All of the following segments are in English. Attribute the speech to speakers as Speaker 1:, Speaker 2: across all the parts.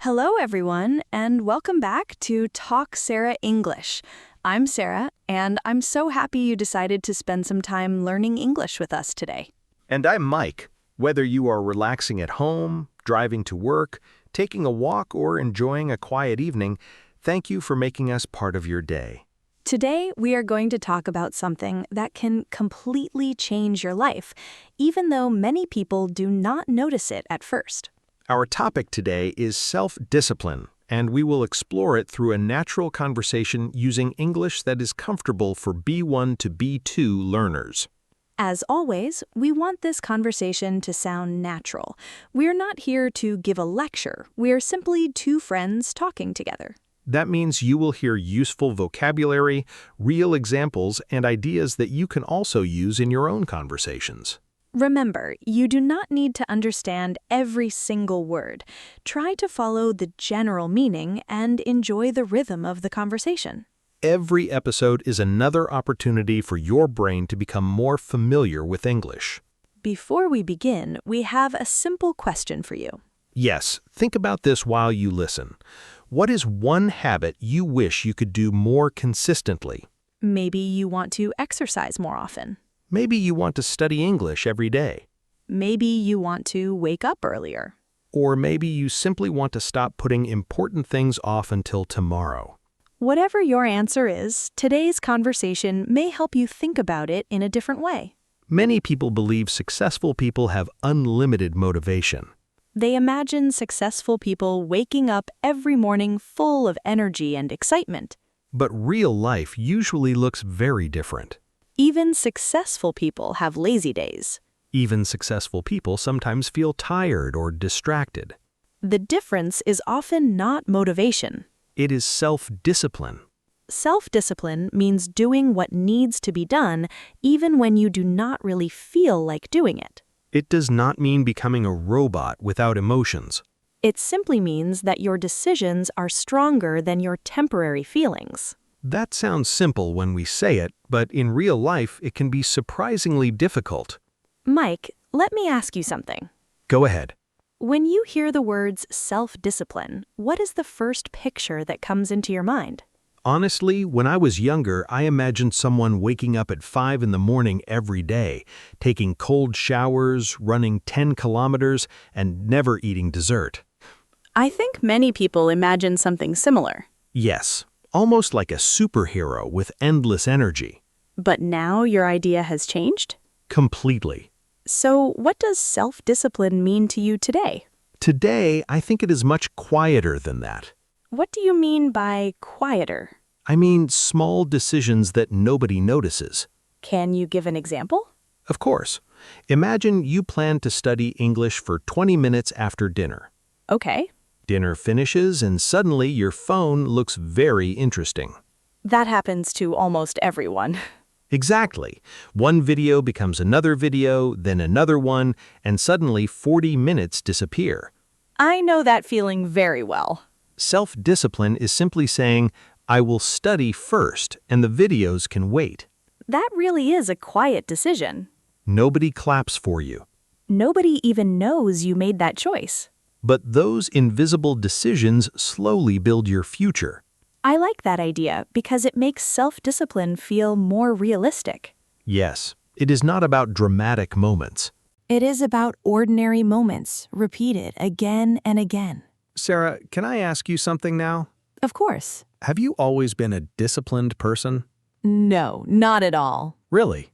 Speaker 1: Hello, everyone, and welcome back to Talk Sara English. I'm Sarah, and I'm so happy you decided to spend some time learning English with us today.
Speaker 2: And I'm Mike. Whether you are relaxing at home, driving to work, taking a walk, or enjoying a quiet evening, thank you for making us part of your day.
Speaker 1: Today, we are going to talk about something that can completely change your life, even though many people do not notice it at first.
Speaker 2: Our topic today is self-discipline, and we will explore it through a natural conversation using English that is comfortable for B1 to B2 learners.
Speaker 1: As always, we want this conversation to sound natural. We're not here to give a lecture. We're simply two friends talking together.
Speaker 2: That means you will hear useful vocabulary, real examples, and ideas that you can also use in your own conversations.
Speaker 1: Remember, you do not need to understand every single word. Try to follow the general meaning and enjoy the rhythm of the conversation.
Speaker 2: Every episode is another opportunity for your brain to become more familiar with English.
Speaker 1: Before we begin, we have a simple question for you.
Speaker 2: Yes, think about this while you listen. What is one habit you wish you could do more consistently?
Speaker 1: Maybe you want to exercise more often.
Speaker 2: Maybe you want to study English every day.
Speaker 1: Maybe you want to wake up earlier.
Speaker 2: Or maybe you simply want to stop putting important things off until tomorrow.
Speaker 1: Whatever your answer is, today's conversation may help you think about it in a different way.
Speaker 2: Many people believe successful people have unlimited motivation.
Speaker 1: They imagine successful people waking up every morning full of energy and excitement.
Speaker 2: But real life usually looks very different.
Speaker 1: Even successful people have lazy days.
Speaker 2: Even successful people sometimes feel tired or distracted.
Speaker 1: The difference is often not motivation.
Speaker 2: It is self-discipline.
Speaker 1: Self-discipline means doing what needs to be done even when you do not really feel like doing it.
Speaker 2: It does not mean becoming a robot without emotions.
Speaker 1: It simply means that your decisions are stronger than your temporary feelings.
Speaker 2: That sounds simple when we say it, but in real life it can be surprisingly difficult.
Speaker 1: Mike, let me ask you something.
Speaker 2: Go ahead.
Speaker 1: When you hear the words self-discipline, what is the first picture that comes into your mind?
Speaker 2: Honestly, when I was younger, I imagined someone waking up at 5 in the morning every day, taking cold showers, running 10 kilometers, and never eating dessert.
Speaker 1: I think many people imagine something similar.
Speaker 2: Yes, almost like a superhero with endless energy.
Speaker 1: But now your idea has changed?
Speaker 2: Completely.
Speaker 1: So what does self-discipline mean to you today?
Speaker 2: Today, I think it is much quieter than that.
Speaker 1: What do you mean by quieter?
Speaker 2: I mean small decisions that nobody notices.
Speaker 1: Can you give an example?
Speaker 2: Of course. Imagine you plan to study English for 20 minutes after dinner.
Speaker 1: Okay.
Speaker 2: Dinner finishes and suddenly your phone looks very interesting.
Speaker 1: That happens to almost everyone.
Speaker 2: Exactly. One video becomes another video, then another one, and suddenly 40 minutes disappear.
Speaker 1: I know that feeling very well.
Speaker 2: Self-discipline is simply saying, I will study first, and the videos can wait.
Speaker 1: That really is a quiet decision.
Speaker 2: Nobody claps for you.
Speaker 1: Nobody even knows you made that choice.
Speaker 2: But those invisible decisions slowly build your future.
Speaker 1: I like that idea because it makes self-discipline feel more realistic.
Speaker 2: Yes, it is not about dramatic moments.
Speaker 1: It is about ordinary moments, repeated again and again.
Speaker 2: Sarah, can I ask you something now?
Speaker 1: Of course.
Speaker 2: Have you always been a disciplined person?
Speaker 1: No, not at all.
Speaker 2: Really?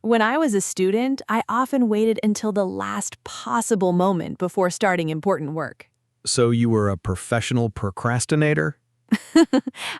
Speaker 1: When I was a student, I often waited until the last possible moment before starting important work.
Speaker 2: So you were a professional procrastinator?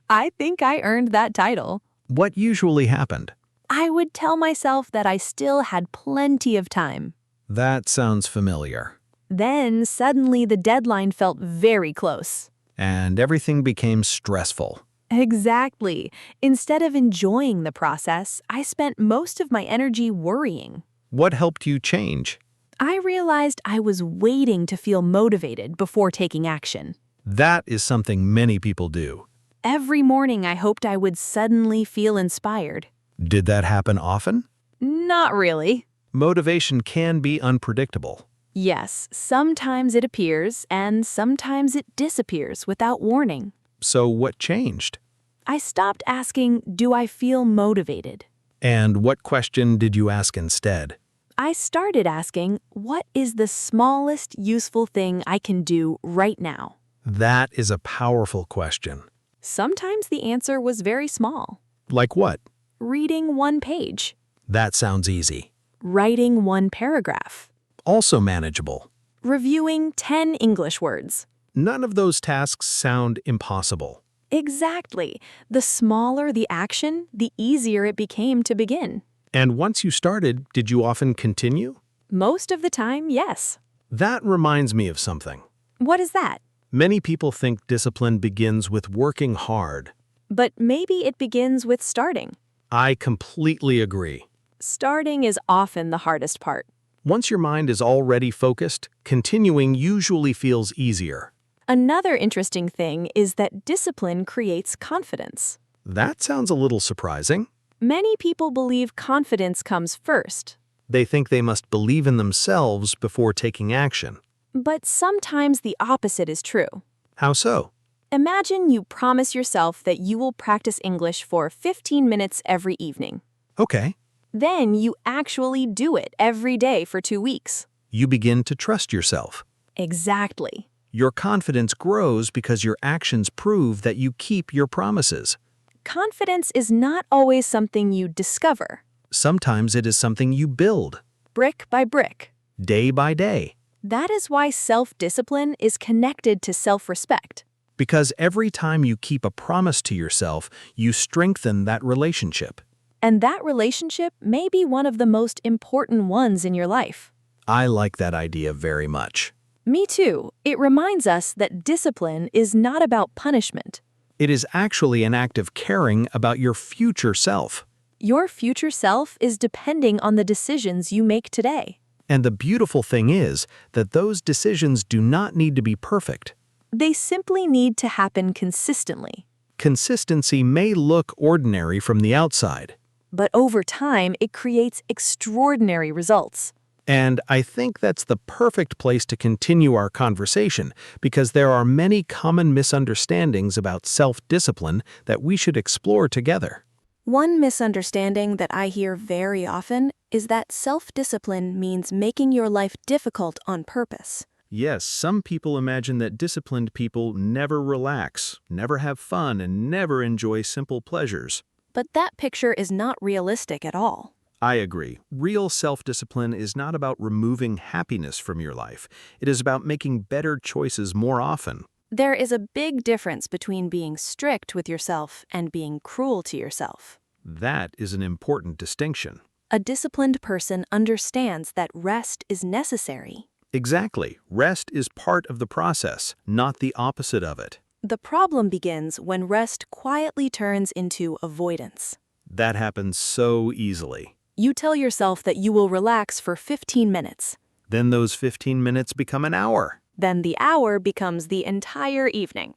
Speaker 1: I think I earned that title.
Speaker 2: What usually happened?
Speaker 1: I would tell myself that I still had plenty of time.
Speaker 2: That sounds familiar.
Speaker 1: Then suddenly the deadline felt very close.
Speaker 2: And everything became stressful.
Speaker 1: Exactly. Instead of enjoying the process, I spent most of my energy worrying.
Speaker 2: What helped you change?
Speaker 1: I realized I was waiting to feel motivated before taking action.
Speaker 2: That is something many people do.
Speaker 1: Every morning I hoped I would suddenly feel inspired.
Speaker 2: Did that happen often?
Speaker 1: Not really.
Speaker 2: Motivation can be unpredictable.
Speaker 1: Yes, sometimes it appears and sometimes it disappears without warning.
Speaker 2: So what changed?
Speaker 1: I stopped asking, "Do I feel motivated?"
Speaker 2: And what question did you ask instead?
Speaker 1: I started asking, "What is the smallest useful thing I can do right now?"
Speaker 2: That is a powerful question.
Speaker 1: Sometimes the answer was very small.
Speaker 2: Like what?
Speaker 1: Reading one page,
Speaker 2: That sounds easy.
Speaker 1: writing one paragraph,
Speaker 2: Also manageable.
Speaker 1: reviewing 10 English words.
Speaker 2: None of those tasks sound impossible.
Speaker 1: Exactly. The smaller the action, the easier it became to begin.
Speaker 2: And once you started, did you often continue?
Speaker 1: Most of the time, yes.
Speaker 2: That reminds me of something.
Speaker 1: What is that?
Speaker 2: Many people think discipline begins with working hard.
Speaker 1: But maybe it begins with starting.
Speaker 2: I completely agree.
Speaker 1: Starting is often the hardest part.
Speaker 2: Once your mind is already focused, continuing usually feels easier.
Speaker 1: Another interesting thing is that discipline creates confidence.
Speaker 2: That sounds a little surprising.
Speaker 1: Many people believe confidence comes first.
Speaker 2: They think they must believe in themselves before taking action.
Speaker 1: But sometimes the opposite is true.
Speaker 2: How so?
Speaker 1: Imagine you promise yourself that you will practice English for 15 minutes every evening.
Speaker 2: Okay.
Speaker 1: Then you actually do it every day for 2 weeks.
Speaker 2: You begin to trust yourself.
Speaker 1: Exactly.
Speaker 2: Your confidence grows because your actions prove that you keep your promises.
Speaker 1: Confidence is not always something you discover,
Speaker 2: Sometimes it is something you build,
Speaker 1: brick by brick.
Speaker 2: day by day.
Speaker 1: That is why self-discipline is connected to self-respect.
Speaker 2: Because every time you keep a promise to yourself, you strengthen that relationship.
Speaker 1: And that relationship may be one of the most important ones in your life.
Speaker 2: I like that idea very much.
Speaker 1: Me too. It reminds us that discipline is not about punishment.
Speaker 2: It is actually an act of caring about your future self.
Speaker 1: Your future self is depending on the decisions you make today.
Speaker 2: And the beautiful thing is that those decisions do not need to be perfect.
Speaker 1: They simply need to happen consistently.
Speaker 2: Consistency may look ordinary from the outside.
Speaker 1: But over time, it creates extraordinary results.
Speaker 2: And I think that's the perfect place to continue our conversation because there are many common misunderstandings about self-discipline that we should explore together.
Speaker 1: One misunderstanding that I hear very often is that self-discipline means making your life difficult on purpose.
Speaker 2: Yes, some people imagine that disciplined people never relax, never have fun, and never enjoy simple pleasures.
Speaker 1: But that picture is not realistic at all.
Speaker 2: I agree. Real self-discipline is not about removing happiness from your life. It is about making better choices more often.
Speaker 1: There is a big difference between being strict with yourself and being cruel to yourself.
Speaker 2: That is an important distinction.
Speaker 1: A disciplined person understands that rest is necessary.
Speaker 2: Exactly. Rest is part of the process, not the opposite of it.
Speaker 1: The problem begins when rest quietly turns into avoidance.
Speaker 2: That happens so easily.
Speaker 1: You tell yourself that you will relax for 15 minutes.
Speaker 2: Then those 15 minutes become an hour.
Speaker 1: Then the hour becomes the entire evening.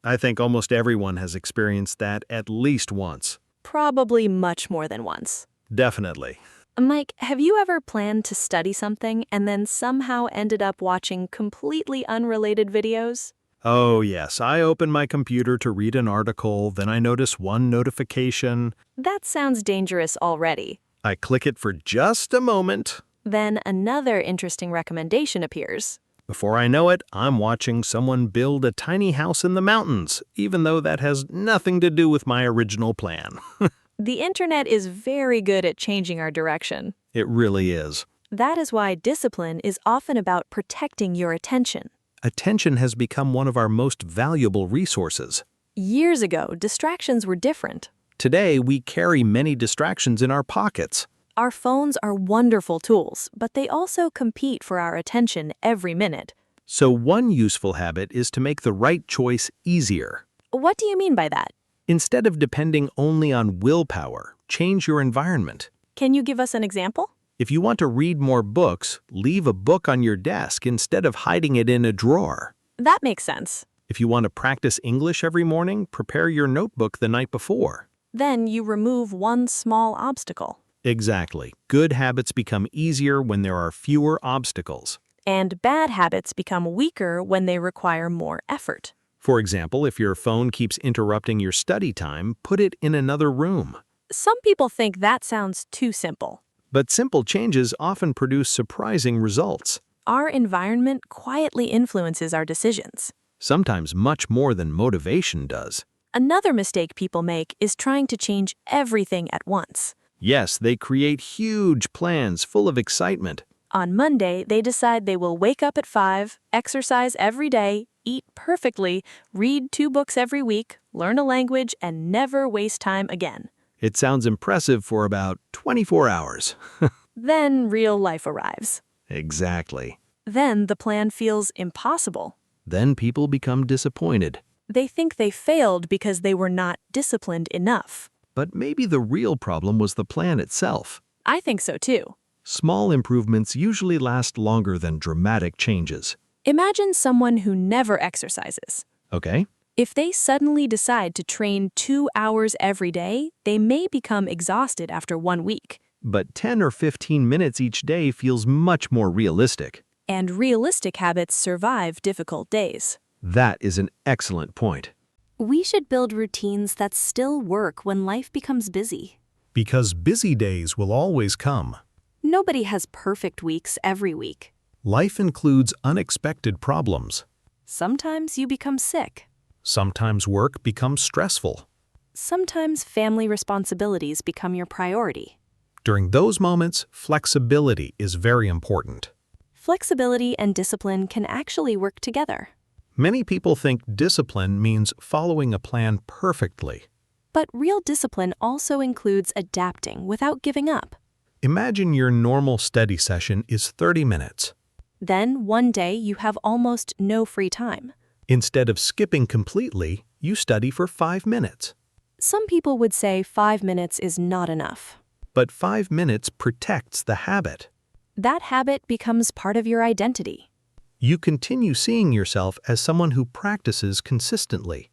Speaker 2: I think almost everyone has experienced that at least once.
Speaker 1: Probably much more than once.
Speaker 2: Definitely.
Speaker 1: Mike, have you ever planned to study something and then somehow ended up watching completely unrelated videos?
Speaker 2: Oh yes, I open my computer to read an article, then I notice one notification.
Speaker 1: That sounds dangerous already.
Speaker 2: I click it for just a moment.
Speaker 1: Then another interesting recommendation appears.
Speaker 2: Before I know it, I'm watching someone build a tiny house in the mountains, even though that has nothing to do with my original plan.
Speaker 1: The internet is very good at changing our direction.
Speaker 2: It really is.
Speaker 1: That is why discipline is often about protecting your attention.
Speaker 2: Attention has become one of our most valuable resources.
Speaker 1: Years ago, distractions were different.
Speaker 2: Today, we carry many distractions in our pockets.
Speaker 1: Our phones are wonderful tools, but they also compete for our attention every minute.
Speaker 2: So one useful habit is to make the right choice easier.
Speaker 1: What do you mean by that?
Speaker 2: Instead of depending only on willpower, change your environment.
Speaker 1: Can you give us an example?
Speaker 2: If you want to read more books, leave a book on your desk instead of hiding it in a drawer.
Speaker 1: That makes sense.
Speaker 2: If you want to practice English every morning, prepare your notebook the night before.
Speaker 1: Then you remove one small obstacle.
Speaker 2: Exactly. Good habits become easier when there are fewer obstacles.
Speaker 1: And bad habits become weaker when they require more effort.
Speaker 2: For example, if your phone keeps interrupting your study time, put it in another room.
Speaker 1: Some people think that sounds too simple.
Speaker 2: But simple changes often produce surprising results,
Speaker 1: Our environment quietly influences our decisions.
Speaker 2: sometimes much more than motivation does.
Speaker 1: Another mistake people make is trying to change everything at once.
Speaker 2: Yes, they create huge plans full of excitement.
Speaker 1: On Monday, they decide they will wake up at 5, exercise every day, eat perfectly, read 2 books every week, learn a language, and never waste time again.
Speaker 2: It sounds impressive for about 24 hours.
Speaker 1: Then real life arrives.
Speaker 2: Exactly.
Speaker 1: Then the plan feels impossible.
Speaker 2: Then people become disappointed.
Speaker 1: They think they failed because they were not disciplined enough.
Speaker 2: But maybe the real problem was the plan itself.
Speaker 1: I think so too.
Speaker 2: Small improvements usually last longer than dramatic changes.
Speaker 1: Imagine someone who never exercises.
Speaker 2: Okay?
Speaker 1: If they suddenly decide to train 2 hours every day, they may become exhausted after 1 week.
Speaker 2: But 10 or 15 minutes each day feels much more realistic.
Speaker 1: And realistic habits survive difficult days.
Speaker 2: That is an excellent point.
Speaker 1: We should build routines that still work when life becomes busy.
Speaker 2: Because busy days will always come.
Speaker 1: Nobody has perfect weeks every week.
Speaker 2: Life includes unexpected problems.
Speaker 1: Sometimes you become sick.
Speaker 2: Sometimes work becomes stressful.
Speaker 1: Sometimes family responsibilities become your priority.
Speaker 2: During those moments, flexibility is very important.
Speaker 1: Flexibility and discipline can actually work together.
Speaker 2: Many people think discipline means following a plan perfectly.
Speaker 1: But real discipline also includes adapting without giving up.
Speaker 2: Imagine your normal study session is 30 minutes.
Speaker 1: Then one day you have almost no free time.
Speaker 2: Instead of skipping completely, you study for 5 minutes.
Speaker 1: Some people would say 5 minutes is not enough.
Speaker 2: But 5 minutes protects the habit.
Speaker 1: That habit becomes part of your identity.
Speaker 2: You continue seeing yourself as someone who practices consistently.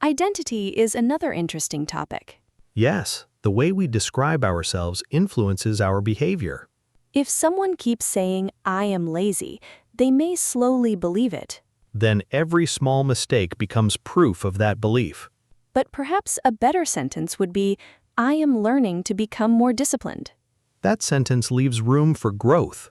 Speaker 1: Identity is another interesting topic.
Speaker 2: Yes, the way we describe ourselves influences our behavior.
Speaker 1: If someone keeps saying, "I am lazy," they may slowly believe it.
Speaker 2: Then every small mistake becomes proof of that belief.
Speaker 1: But perhaps a better sentence would be, "I am learning to become more disciplined."
Speaker 2: That sentence leaves room for growth.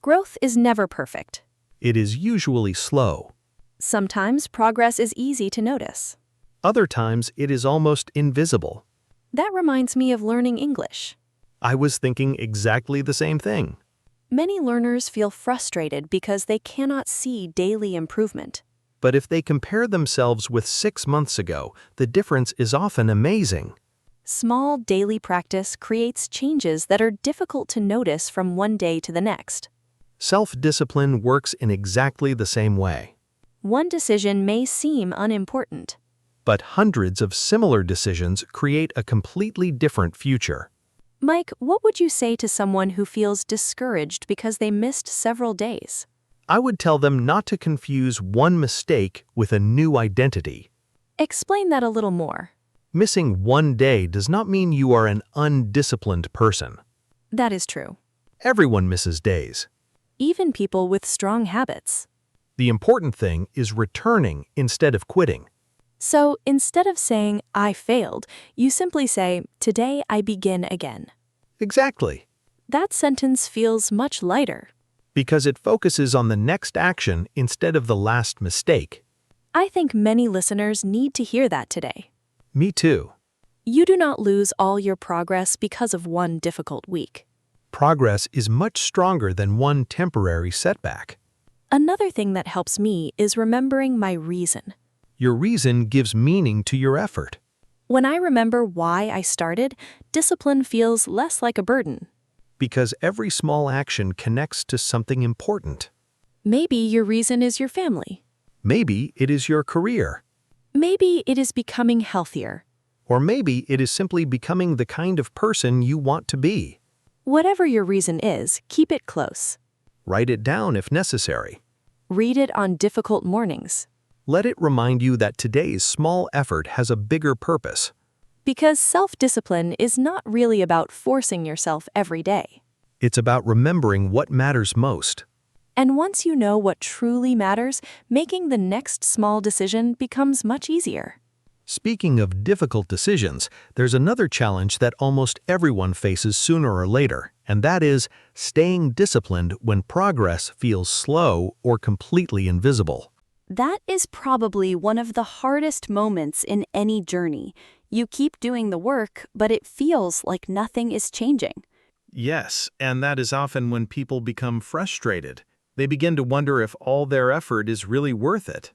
Speaker 1: Growth is never perfect.
Speaker 2: It is usually slow.
Speaker 1: Sometimes progress is easy to notice.
Speaker 2: Other times, it is almost invisible.
Speaker 1: That reminds me of learning English.
Speaker 2: I was thinking exactly the same thing.
Speaker 1: Many learners feel frustrated because they cannot see daily improvement.
Speaker 2: But if they compare themselves with 6 months ago, the difference is often amazing.
Speaker 1: Small daily practice creates changes that are difficult to notice from one day to the next.
Speaker 2: Self-discipline works in exactly the same way.
Speaker 1: One decision may seem unimportant.
Speaker 2: But hundreds of similar decisions create a completely different future.
Speaker 1: Mike, what would you say to someone who feels discouraged because they missed several days?
Speaker 2: I would tell them not to confuse one mistake with a new identity.
Speaker 1: Explain that a little more.
Speaker 2: Missing one day does not mean you are an undisciplined person.
Speaker 1: That is true.
Speaker 2: Everyone misses days.
Speaker 1: Even people with strong habits.
Speaker 2: The important thing is returning instead of quitting.
Speaker 1: So instead of saying, "I failed," you simply say, "Today I begin again."
Speaker 2: Exactly.
Speaker 1: That sentence feels much lighter.
Speaker 2: Because it focuses on the next action instead of the last mistake.
Speaker 1: I think many listeners need to hear that today.
Speaker 2: Me too.
Speaker 1: You do not lose all your progress because of one difficult week.
Speaker 2: Progress is much stronger than one temporary setback.
Speaker 1: Another thing that helps me is remembering my reason.
Speaker 2: Your reason gives meaning to your effort.
Speaker 1: When I remember why I started, discipline feels less like a burden.
Speaker 2: Because every small action connects to something important.
Speaker 1: Maybe your reason is your family.
Speaker 2: Maybe it is your career.
Speaker 1: Maybe it is becoming healthier.
Speaker 2: Or maybe it is simply becoming the kind of person you want to be.
Speaker 1: Whatever your reason is, keep it close.
Speaker 2: Write it down if necessary.
Speaker 1: Read it on difficult mornings.
Speaker 2: Let it remind you that today's small effort has a bigger purpose.
Speaker 1: Because self-discipline is not really about forcing yourself every day.
Speaker 2: It's about remembering what matters most.
Speaker 1: And once you know what truly matters, making the next small decision becomes much easier.
Speaker 2: Speaking of difficult decisions, there's another challenge that almost everyone faces sooner or later, and that is staying disciplined when progress feels slow or completely invisible.
Speaker 3: That is probably one of the hardest moments in any journey. You keep doing the work, but it feels like nothing is changing.
Speaker 2: Yes, and that is often when people become frustrated. They begin to wonder if all their effort is really worth it.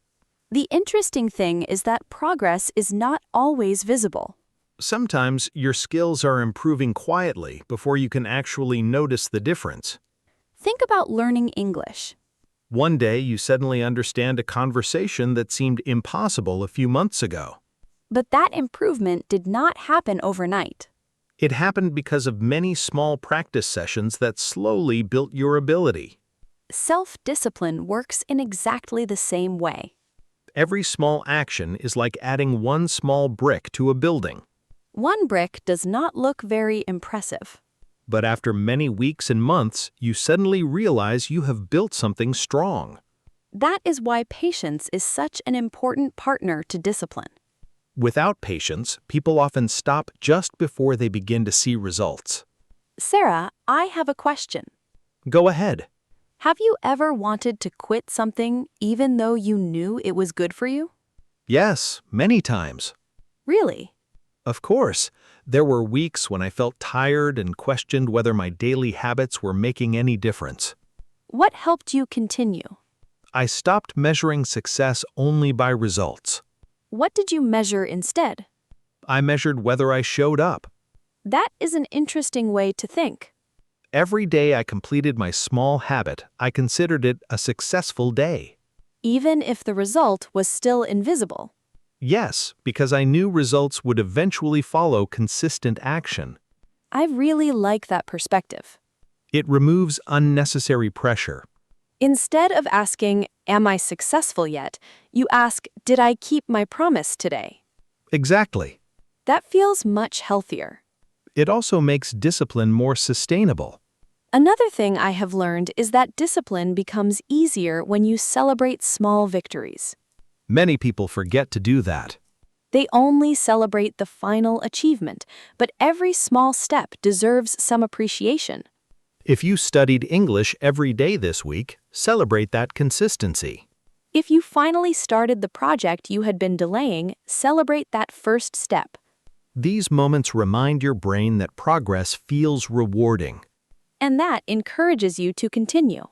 Speaker 3: The interesting thing is that progress is not always visible.
Speaker 2: Sometimes your skills are improving quietly before you can actually notice the difference.
Speaker 3: Think about learning English.
Speaker 2: One day you suddenly understand a conversation that seemed impossible a few months ago.
Speaker 3: But that improvement did not happen overnight.
Speaker 2: It happened because of many small practice sessions that slowly built your ability.
Speaker 3: Self-discipline works in exactly the same way.
Speaker 2: Every small action is like adding one small brick to a building.
Speaker 3: One brick does not look very impressive.
Speaker 2: But after many weeks and months, you suddenly realize you have built something strong.
Speaker 3: That is why patience is such an important partner to discipline.
Speaker 2: Without patience, people often stop just before they begin to see results.
Speaker 3: Sarah, I have a question.
Speaker 2: Go ahead.
Speaker 3: Have you ever wanted to quit something even though you knew it was good for you?
Speaker 2: Yes, many times.
Speaker 3: Really?
Speaker 2: Of course, there were weeks when I felt tired and questioned whether my daily habits were making any difference.
Speaker 3: What helped you continue?
Speaker 2: I stopped measuring success only by results.
Speaker 3: What did you measure instead?
Speaker 2: I measured whether I showed up.
Speaker 3: That is an interesting way to think.
Speaker 2: Every day I completed my small habit, I considered it a successful day.
Speaker 3: Even if the result was still invisible.
Speaker 2: Yes, because I knew results would eventually follow consistent action.
Speaker 3: I really like that perspective.
Speaker 2: It removes unnecessary pressure.
Speaker 3: Instead of asking, "Am I successful yet?" you ask, "Did I keep my promise today?"
Speaker 2: Exactly.
Speaker 3: That feels much healthier.
Speaker 2: It also makes discipline more sustainable.
Speaker 3: Another thing I have learned is that discipline becomes easier when you celebrate small victories.
Speaker 2: Many people forget to do that.
Speaker 3: They only celebrate the final achievement, but every small step deserves some appreciation.
Speaker 2: If you studied English every day this week, celebrate that consistency.
Speaker 3: If you finally started the project you had been delaying, celebrate that first step.
Speaker 2: These moments remind your brain that progress feels rewarding.
Speaker 3: And that encourages you to continue.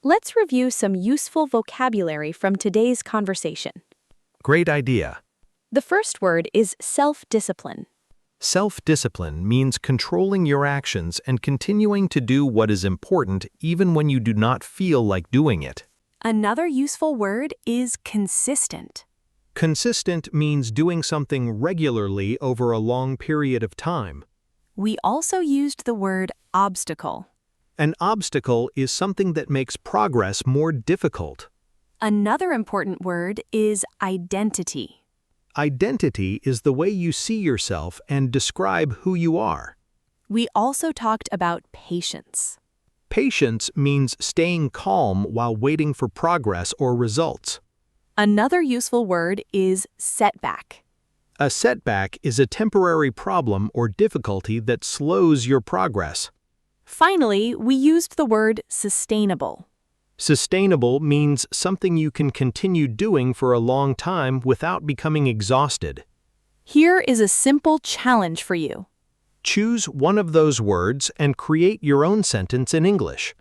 Speaker 3: Let's review some useful vocabulary from today's conversation.
Speaker 2: Great idea.
Speaker 3: The first word is self-discipline.
Speaker 2: Self-discipline means controlling your actions and continuing to do what is important even when you do not feel like doing it.
Speaker 1: Another useful word is consistent.
Speaker 2: Consistent means doing something regularly over a long period of time.
Speaker 1: We also used the word obstacle.
Speaker 2: An obstacle is something that makes progress more difficult.
Speaker 1: Another important word is identity.
Speaker 2: Identity is the way you see yourself and describe who you are.
Speaker 1: We also talked about patience.
Speaker 2: Patience means staying calm while waiting for progress or results.
Speaker 1: Another useful word is setback.
Speaker 2: A setback is a temporary problem or difficulty that slows your progress.
Speaker 1: Finally, we used the word sustainable.
Speaker 2: Sustainable means something you can continue doing for a long time without becoming exhausted.
Speaker 1: Here is a simple challenge for you.
Speaker 2: Choose one of those words and create your own sentence in English.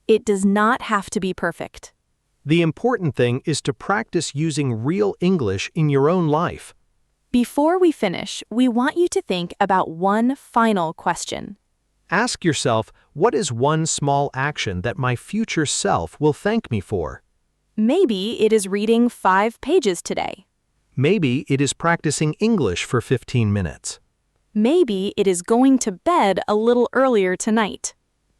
Speaker 1: It does not have to be perfect.
Speaker 2: The important thing is to practice using real English in your own life.
Speaker 1: Before we finish, we want you to think about one final question.
Speaker 2: Ask yourself, what is one small action that my future self will thank me for?
Speaker 1: Maybe it is reading 5 pages today.
Speaker 2: Maybe it is practicing English for 15 minutes.
Speaker 1: Maybe it is going to bed a little earlier tonight.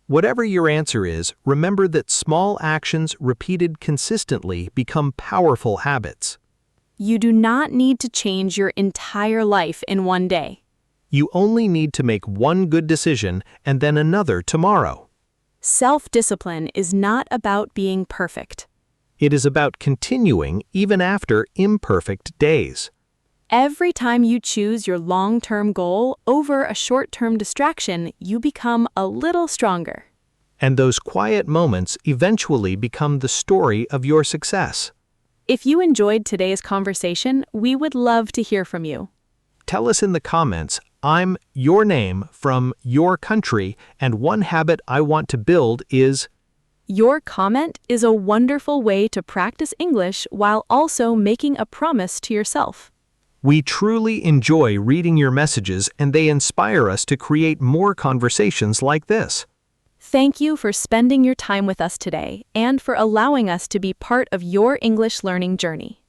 Speaker 2: Whatever your answer is, remember that small actions repeated consistently become powerful habits.
Speaker 1: You do not need to change your entire life in one day.
Speaker 2: You only need to make one good decision and then another tomorrow.
Speaker 1: Self-discipline is not about being perfect.
Speaker 2: It is about continuing even after imperfect days.
Speaker 1: Every time you choose your long-term goal over a short-term distraction, you become a little stronger.
Speaker 2: And those quiet moments eventually become the story of your success.
Speaker 1: If you enjoyed today's conversation, we would love to hear from you.
Speaker 2: Tell us in the comments, I'm your name from your country, and one habit I want to build is...
Speaker 1: Your comment is a wonderful way to practice English while also making a promise to yourself.
Speaker 2: We truly enjoy reading your messages, and they inspire us to create more conversations like this.
Speaker 1: Thank you for spending your time with us today and for allowing us to be part of your English learning journey.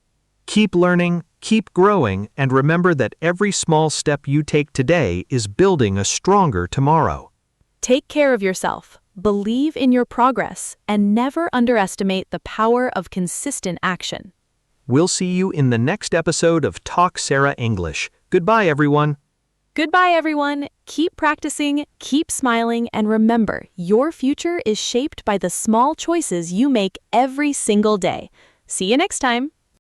Speaker 2: Keep learning, keep growing, and remember that every small step you take today is building a stronger tomorrow.
Speaker 1: Take care of yourself, believe in your progress, and never underestimate the power of consistent action.
Speaker 2: We'll see you in the next episode of Talk Sara English. Goodbye, everyone.
Speaker 1: Goodbye, everyone. Keep practicing, keep smiling, and remember, your future is shaped by the small choices you make every single day. See you next time.